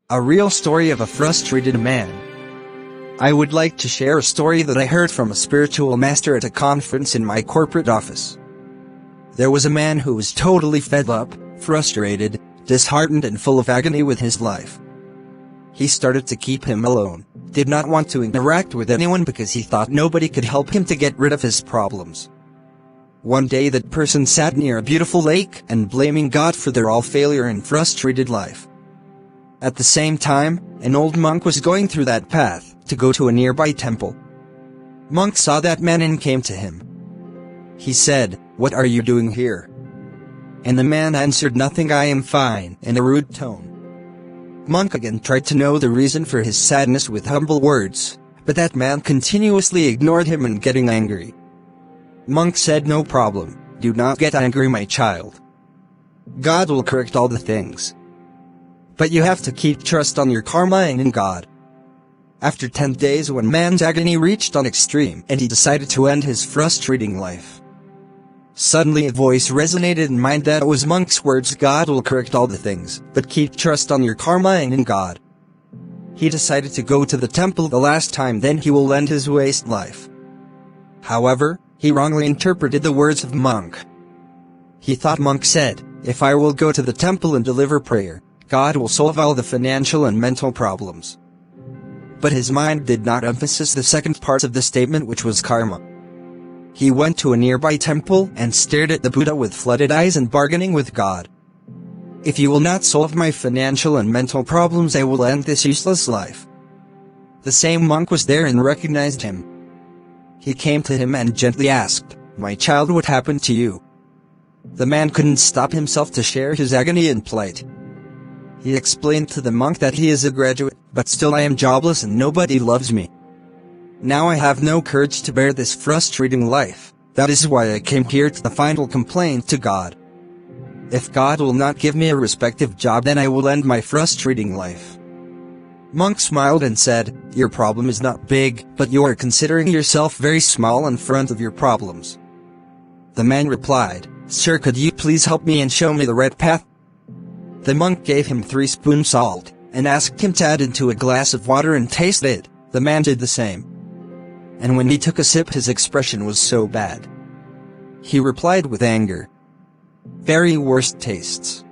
A real story of a frustrated man. I would like to share a story that I heard from a spiritual master at a conference in my corporate office. There was a man who was totally fed up, frustrated, disheartened and full of agony with his life. He started to keep him alone, did not want to interact with anyone because he thought nobody could help him to get rid of his problems. One day that person sat near a beautiful lake and blaming God for their all failure and frustrated life. At the same time, an old monk was going through that path to go to a nearby temple. Monk saw that man and came to him. He said, "What are you doing here?" And the man answered, "Nothing, I am fine," in a rude tone. Monk again tried to know the reason for his sadness with humble words, but that man continuously ignored him and getting angry. Monk said, "No problem, do not get angry, my child. God will correct all the things. But you have to keep trust on your karma and in God." After 10 days, when man's agony reached an extreme and he decided to end his frustrating life, suddenly a voice resonated in mind that was Monk's words: God will correct all the things, but keep trust on your karma and in God. He decided to go to the temple the last time, then he will end his waste life. However, he wrongly interpreted the words of Monk. He thought Monk said, "If I will go to the temple and deliver prayer, God will solve all the financial and mental problems." But his mind did not emphasize the second part of the statement, which was karma. He went to a nearby temple and stared at the Buddha with flooded eyes and bargaining with God. "If you will not solve my financial and mental problems, I will end this useless life." The same monk was there and recognized him. He came to him and gently asked, "My child, what happened to you?" The man couldn't stop himself to share his agony and plight. He explained to the monk that he is a graduate, but still I am jobless and nobody loves me. Now I have no courage to bear this frustrating life. That is why I came here to the final complaint to God. If God will not give me a respective job, then I will end my frustrating life. Monk smiled and said, "Your problem is not big, but you are considering yourself very small in front of your problems." The man replied, "Sir, could you please help me and show me the right path?" The monk gave him 3 spoons salt, and asked him to add into a glass of water and taste it. The man did the same. And when he took a sip, his expression was so bad. He replied with anger, "Very worst tastes."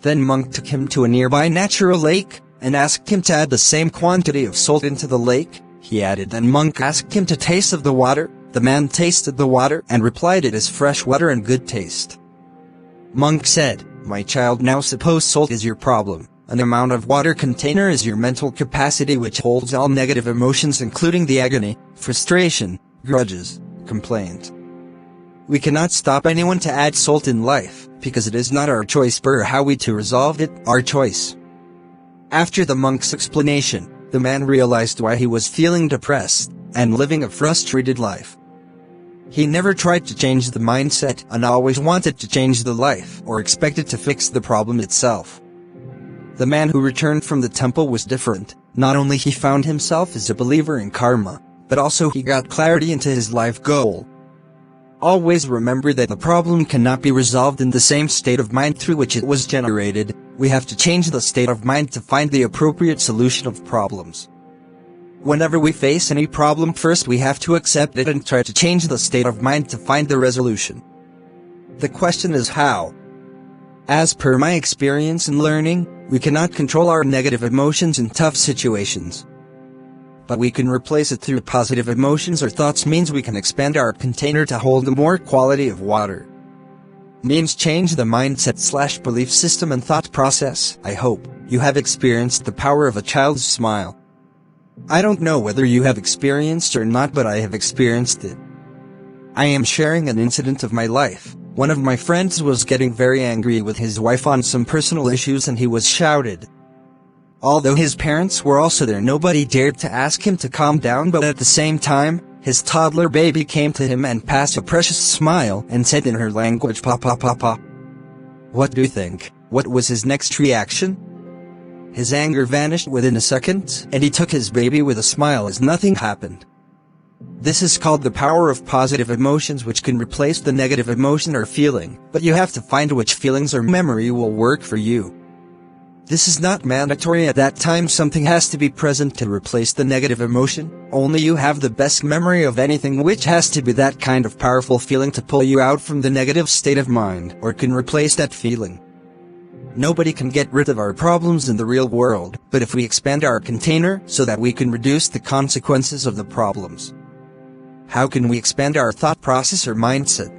Then monk took him to a nearby natural lake, and asked him to add the same quantity of salt into the lake. He added, and monk asked him to taste of the water. The man tasted the water, and replied, "It is fresh water and good taste." Monk said, "My child, now suppose salt is your problem. An amount of water container is your mental capacity, which holds all negative emotions including the agony, frustration, grudges, complaint. We cannot stop anyone to add salt in life, because it is not our choice but how we to resolve it, our choice." After the monk's explanation, the man realized why he was feeling depressed, and living a frustrated life. He never tried to change the mindset and always wanted to change the life or expected to fix the problem itself. The man who returned from the temple was different. Not only he found himself as a believer in karma, but also he got clarity into his life goal. Always remember that the problem cannot be resolved in the same state of mind through which it was generated. We have to change the state of mind to find the appropriate solution of problems. Whenever we face any problem, first we have to accept it and try to change the state of mind to find the resolution. The question is how? As per my experience and learning, we cannot control our negative emotions in tough situations. But we can replace it through positive emotions or thoughts. Means we can expand our container to hold more quality of water. Means change the mindset/belief system and thought process. I hope you have experienced the power of a child's smile. I don't know whether you have experienced or not, but I have experienced it. I am sharing an incident of my life. One of my friends was getting very angry with his wife on some personal issues and he was shouted. Although his parents were also there, nobody dared to ask him to calm down, but at the same time, his toddler baby came to him and passed a precious smile and said in her language, "Papa, papa." What do you think? What was his next reaction? His anger vanished within a second, and he took his baby with a smile as nothing happened. This is called the power of positive emotions, which can replace the negative emotion or feeling, but you have to find which feelings or memory will work for you. This is not mandatory. At that time something has to be present to replace the negative emotion. Only you have the best memory of anything, which has to be that kind of powerful feeling to pull you out from the negative state of mind, or can replace that feeling. Nobody can get rid of our problems in the real world, but if we expand our container so that we can reduce the consequences of the problems. How can we expand our thought process or mindset?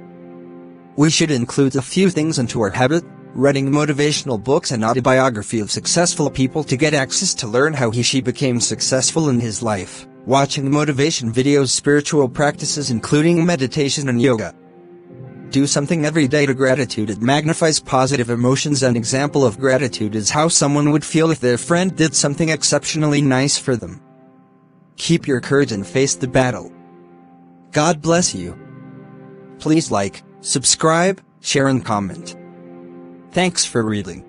We should include a few things into our habit: reading motivational books and autobiography of successful people to get access to learn how he/she became successful in his life, watching motivation videos, spiritual practices including meditation and yoga. Do something every day to gratitude. It magnifies positive emotions. An example of gratitude is how someone would feel if their friend did something exceptionally nice for them. Keep your courage and face the battle. God bless you. Please like, subscribe, share and comment. Thanks for reading.